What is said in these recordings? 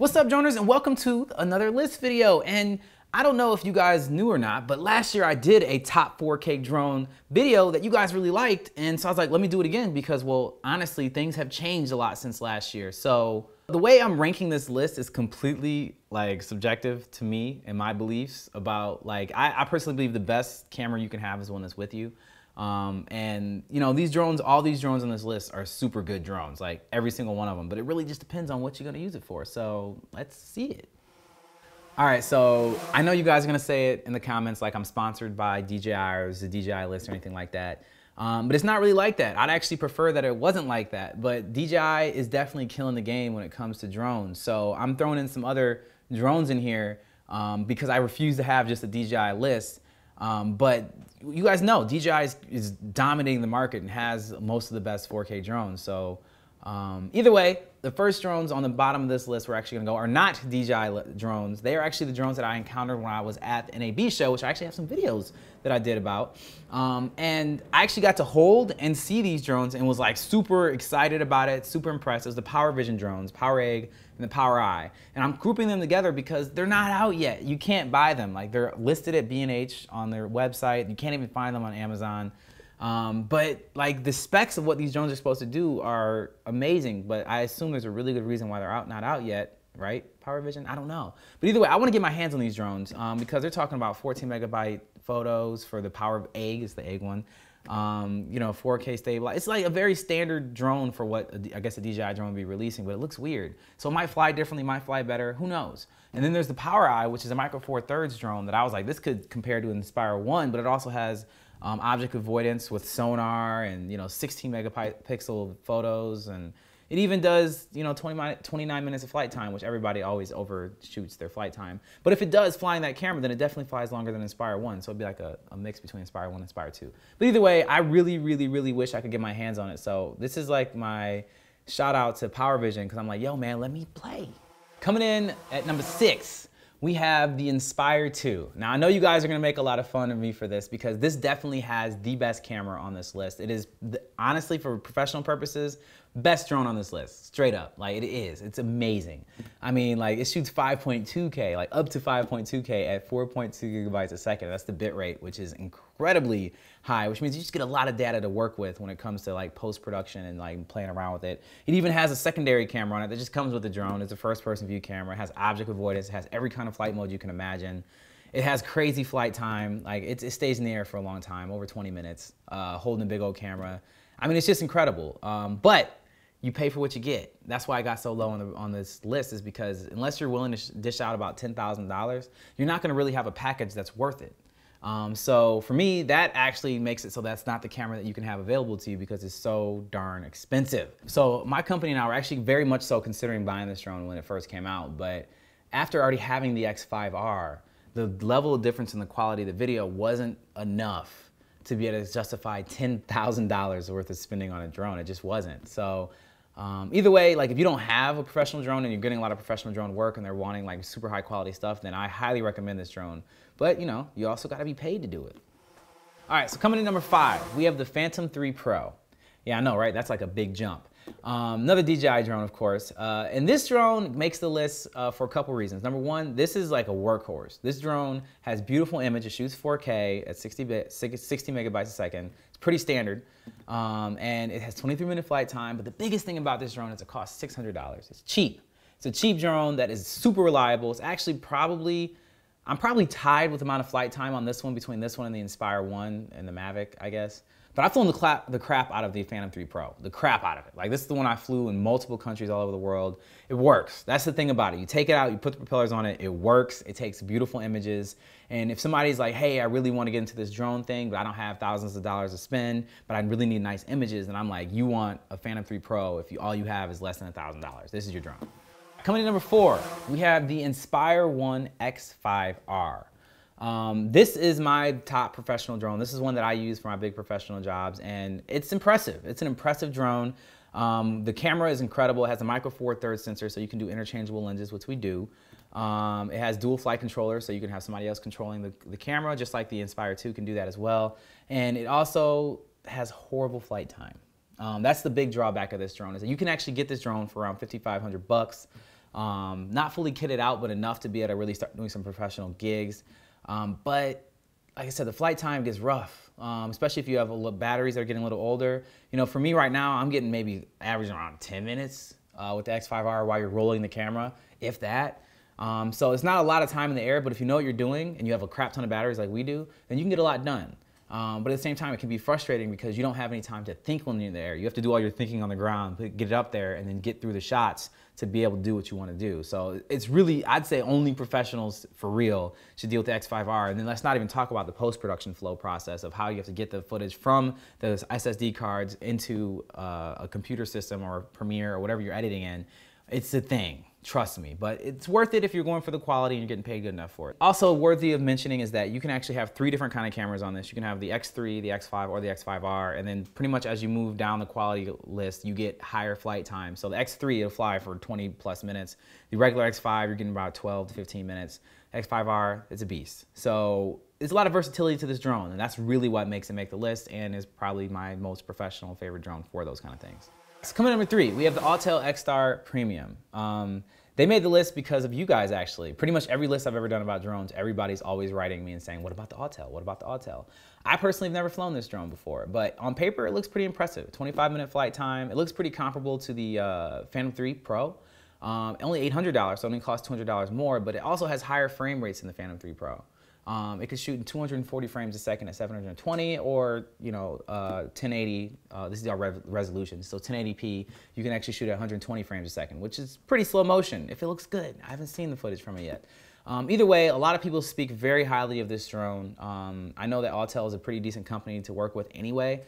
What's up, droners, and welcome to another list video. And I don't know if you guys knew or not, but last year I did a top 4K drone video that you guys really liked, and so I was like, let me do it again because, well, honestly, things have changed a lot since last year. So the way I'm ranking this list is completely like subjective to me and my beliefs about like, I personally believe the best camera you can have is one that's with you. And you know, these drones, all these drones on this list are super good drones, like every single one of them, but it really just depends on what you're gonna use it for. So let's see it. All right, so I know you guys are gonna say it in the comments like I'm sponsored by DJI or it's a DJI list or anything like that. But it's not really like that. I'd actually prefer that it wasn't like that, but DJI is definitely killing the game when it comes to drones. So I'm throwing in some other drones in here because I refuse to have just a DJI list. But you guys know DJI is dominating the market and has most of the best 4K drones. So either way, the first drones on the bottom of this list we're actually gonna go are not DJI drones. They are actually the drones that I encountered when I was at the NAB show, which I actually have some videos that I did about. And I actually got to hold and see these drones and was like super excited about it, super impressed. It was the Power Vision drones, Power Egg and the Power Eye. And I'm grouping them together because they're not out yet. You can't buy them. Like, they're listed at B&H on their website. You can't even find them on Amazon. But like, the specs of what these drones are supposed to do are amazing, but I assume there's a really good reason why they're not out yet, right? Power Vision, I don't know. But either way, I want to get my hands on these drones because they're talking about 14 megabyte photos for the Power Egg, is the Egg one. You know, 4K stable. It's like a very standard drone for what I guess a DJI drone would be releasing, but it looks weird. So it might fly differently, might fly better, who knows? And then there's the Power Eye, which is a Micro Four Thirds drone that I was like, this could compare to an Inspire 1, but it also has object avoidance with sonar and, you know, 16 megapixel photos, and it even does, you know, 29 minutes of flight time, which everybody always overshoots their flight time. But if it does flying that camera, then it definitely flies longer than Inspire 1, so it'd be like a mix between Inspire 1 and Inspire 2. But either way, I really, really, really wish I could get my hands on it. So this is like my shout out to Power Vision, because I'm like, yo man, let me play. Coming in at number 6, we have the Inspire 2. Now, I know you guys are gonna make a lot of fun of me for this because this definitely has the best camera on this list. It is, honestly, for professional purposes, best drone on this list, straight up. Like, it is, it's amazing. I mean, like, it shoots 5.2K, like up to 5.2K at 4.2 gigabytes a second. That's the bit rate, which is incredibly high, which means you just get a lot of data to work with when it comes to like post-production and like playing around with it. It even has a secondary camera on it that just comes with the drone. It's a first-person view camera. It has object avoidance. It has every kind of flight mode you can imagine. It has crazy flight time. Like, it stays in the air for a long time, over 20 minutes, holding a big old camera. I mean, it's just incredible. But you pay for what you get. That's why I got so low on this list, is because unless you're willing to dish out about $10,000, you're not gonna really have a package that's worth it. So for me, that actually makes it so that's not the camera that you can have available to you because it's so darn expensive. So my company and I were actually very much so considering buying this drone when it first came out, but after already having the X5R, the level of difference in the quality of the video wasn't enough to be able to justify $10,000 worth of spending on a drone. It just wasn't. So either way, like, if you don't have a professional drone and you're getting a lot of professional drone work and they're wanting like super high quality stuff, then I highly recommend this drone. But you know, you also gotta be paid to do it. All right, so coming in number 5, we have the Phantom 3 Pro. Yeah, I know, right? That's like a big jump. Another DJI drone, of course. And this drone makes the list for a couple reasons. Number one, this is like a workhorse. This drone has beautiful image. It shoots 4K at 60 megabytes a second. It's pretty standard. And it has 23-minute flight time. But the biggest thing about this drone is it costs $600. It's cheap. It's a cheap drone that is super reliable. It's actually I'm probably tied with the amount of flight time on this one between this one and the Inspire 1 and the Mavic, I guess. But I've flown the crap out of the Phantom 3 Pro, the crap out of it. Like, this is the one I flew in multiple countries all over the world. It works. That's the thing about it. You take it out, you put the propellers on it, it works. It takes beautiful images. And if somebody's like, hey, I really want to get into this drone thing, but I don't have thousands of dollars to spend, but I really need nice images, and I'm like, you want a Phantom 3 Pro if all you have is less than $1,000. This is your drone. Coming in number 4, we have the Inspire 1 X5R. This is my top professional drone. This is one that I use for my big professional jobs, and it's impressive. It's an impressive drone. The camera is incredible. It has a Micro Four Thirds sensor, so you can do interchangeable lenses, which we do. It has dual flight controllers, so you can have somebody else controlling the camera, just like the Inspire 2 can do that as well. And it also has horrible flight time. That's the big drawback of this drone, is that you can actually get this drone for around $5,500. Not fully kitted out, but enough to be able to really start doing some professional gigs. But like I said, the flight time gets rough, especially if you have batteries that are getting a little older. You know, for me right now, I'm getting maybe averaging around 10 minutes with the X5R while you're rolling the camera, if that. So it's not a lot of time in the air, but if you know what you're doing and you have a crap ton of batteries like we do, then you can get a lot done. But at the same time, it can be frustrating because you don't have any time to think when you're in the air. You have to do all your thinking on the ground, get it up there, and then get through the shots to be able to do what you want to do. So it's really, I'd say only professionals for real should deal with the X5R. And then let's not even talk about the post-production flow process of how you have to get the footage from those SSD cards into a computer system or Premiere or whatever you're editing in. It's a thing. Trust me, but it's worth it if you're going for the quality and you're getting paid good enough for it. Also worthy of mentioning is that you can actually have 3 different kind of cameras on this. You can have the X3, the X5, or the X5R, and then pretty much as you move down the quality list, you get higher flight time. So the X3, it'll fly for 20 plus minutes. The regular X5, you're getting about 12 to 15 minutes. X5R, it's a beast. So there's a lot of versatility to this drone, and that's really what makes it make the list and is probably my most professional favorite drone for those kind of things. So coming at number 3, we have the Autostar Premium. They made the list because of you guys, actually. Pretty much every list I've ever done about drones, everybody's always writing me and saying, what about the Autel? What about the Autel? I personally have never flown this drone before, but on paper, it looks pretty impressive. 25-minute flight time. It looks pretty comparable to the Phantom 3 Pro. Only $800, so it only costs $200 more, but it also has higher frame rates than the Phantom 3 Pro. It could shoot in 240 frames a second at 720 or, you know, 1080. This is our resolution. So 1080p, you can actually shoot at 120 frames a second, which is pretty slow motion if it looks good. I haven't seen the footage from it yet. Either way, a lot of people speak very highly of this drone. I know that Autel is a pretty decent company to work with anyway.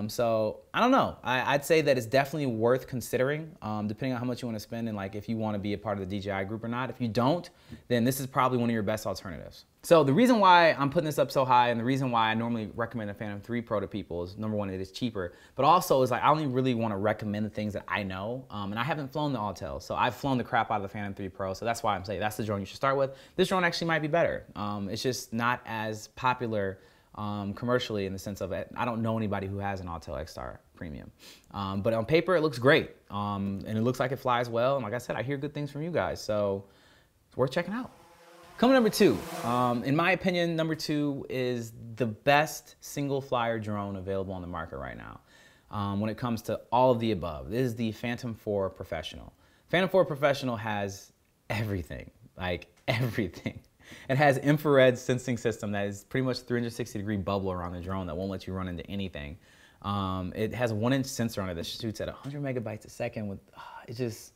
So I don't know. I'd say that it's definitely worth considering, depending on how much you want to spend and like if you want to be a part of the DJI group or not. If you don't, then this is probably one of your best alternatives. So the reason why I'm putting this up so high and the reason why I normally recommend the Phantom 3 Pro to people is, number one, it is cheaper, but also is like I only really want to recommend the things that I know, and I haven't flown the Autel, so I've flown the crap out of the Phantom 3 Pro, so that's why I'm saying that's the drone you should start with. This drone actually might be better. It's just not as popular commercially in the sense of I don't know anybody who has an Autel Autostar Premium. But on paper, it looks great, and it looks like it flies well, and like I said, I hear good things from you guys, so it's worth checking out. Coming number 2, in my opinion, number 2 is the best single flyer drone available on the market right now. When it comes to all of the above, this is the Phantom 4 Professional. Phantom 4 Professional has everything, like everything. It has infrared sensing system that is pretty much 360-degree bubble around the drone that won't let you run into anything. It has a 1-inch sensor on it that shoots at 100 megabytes a second with, it's just,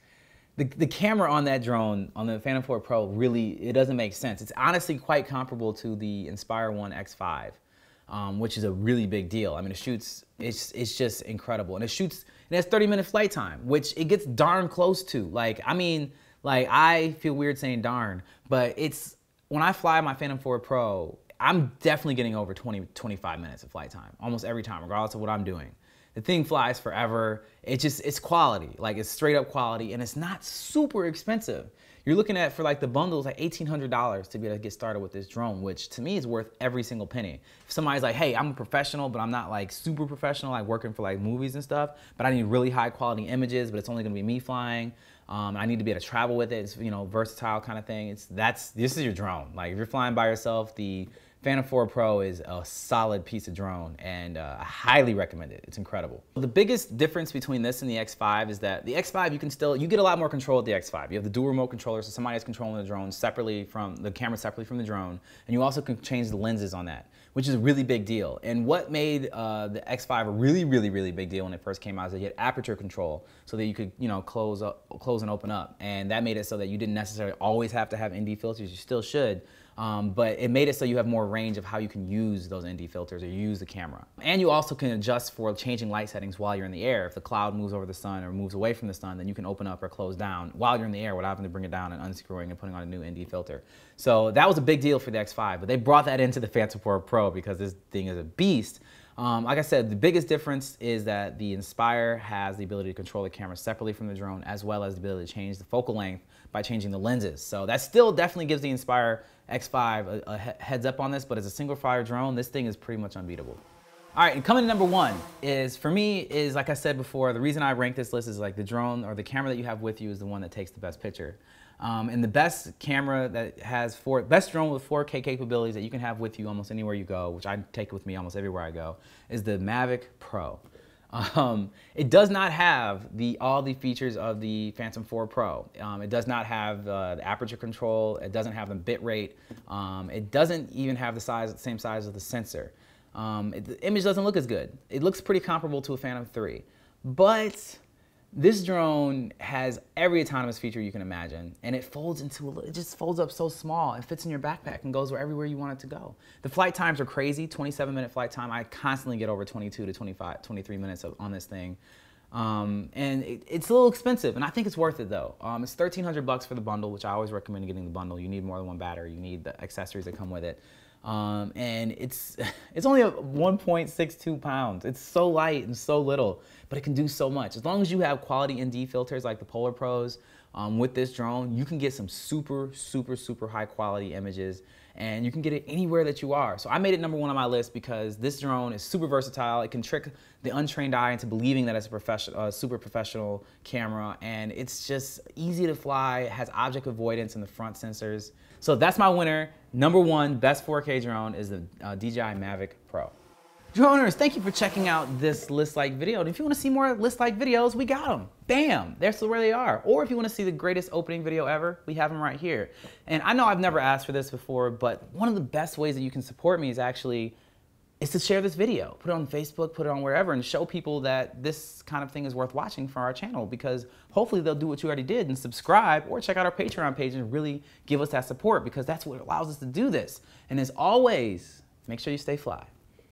the camera on that drone, on the Phantom 4 Pro, really, it doesn't make sense. It's honestly quite comparable to the Inspire 1 X5, which is a really big deal. I mean, it shoots, it's just incredible. And it shoots, it has 30-minute flight time, which it gets darn close to. Like, I mean, like, I feel weird saying darn, but it's, when I fly my Phantom 4 Pro, I'm definitely getting over 20-25 minutes of flight time, almost every time, regardless of what I'm doing. The thing flies forever. It's quality, like it's straight up quality, and it's not super expensive. You're looking at, for like the bundles, like $1,800 to be able to get started with this drone, which to me is worth every single penny. If somebody's like, hey, I'm a professional, but I'm not like super professional, like working for like movies and stuff, but I need really high quality images, but it's only gonna be me flying. I need to be able to travel with it. It's, you know, versatile kind of thing. This is your drone. Like if you're flying by yourself, the Phantom 4 Pro is a solid piece of drone, and I highly recommend it. It's incredible. The biggest difference between this and the X5 is that the X5, you get a lot more control with the X5. You have the dual remote controller, so somebody is controlling the drone separately from the camera, separately from the drone, and you also can change the lenses on that, which is a really big deal. And what made the X5 a really big deal when it first came out is that you had aperture control, so that you could, you know, close and open up, and that made it so that you didn't necessarily always have to have ND filters. You still should. But it made it so you have more range of how you can use those ND filters or use the camera. And you also can adjust for changing light settings while you're in the air. If the cloud moves over the sun or moves away from the sun, then you can open up or close down while you're in the air without having to bring it down and unscrewing and putting on a new ND filter. So that was a big deal for the X5, but they brought that into the Phantom 4 Pro because this thing is a beast. Like I said, the biggest difference is that the Inspire has the ability to control the camera separately from the drone, as well as the ability to change the focal length by changing the lenses. So that still definitely gives the Inspire X5 a heads up on this, but as a single fire drone, this thing is pretty much unbeatable. All right, and coming to number one is, for me, is like I said before, the reason I rank this list is like the drone or the camera that you have with you is the one that takes the best picture. And the best camera that has best drone with 4K capabilities that you can have with you almost anywhere you go, which I take with me almost everywhere I go, is the Mavic Pro. It does not have all the features of the Phantom 4 Pro. It does not have the aperture control. It doesn't have the bit rate. It doesn't even have the same size of the sensor. The image doesn't look as good. It looks pretty comparable to a Phantom 3, but this drone has every autonomous feature you can imagine, and it just folds up so small. It fits in your backpack and goes everywhere you want it to go. The flight times are crazy, 27-minute flight time. I constantly get over 22 to 25, 23 minutes on this thing. And it's a little expensive, and I think it's worth it though. It's $1,300 for the bundle, which I always recommend getting the bundle. You need more than one battery. You need the accessories that come with it. And it's only 1.62 pounds. It's so light and so little, but it can do so much. As long as you have quality ND filters like the Polar Pros with this drone, you can get some super, super, super high quality images, and you can get it anywhere that you are. So I made it number one on my list because this drone is super versatile. It can trick the untrained eye into believing that it's a super professional camera, and it's just easy to fly. It has object avoidance in the front sensors. So that's my winner. Number one best 4K drone is the DJI Mavic Pro. Droners, thank you for checking out this list-like video. And if you want to see more list-like videos, we got them. Bam, there's where they are. Or if you want to see the greatest opening video ever, we have them right here. And I know I've never asked for this before, but one of the best ways that you can support me is to share this video. Put it on Facebook, put it on wherever, and show people that this kind of thing is worth watching for our channel, because hopefully they'll do what you already did and subscribe or check out our Patreon page and really give us that support, because that's what allows us to do this. And as always, make sure you stay fly.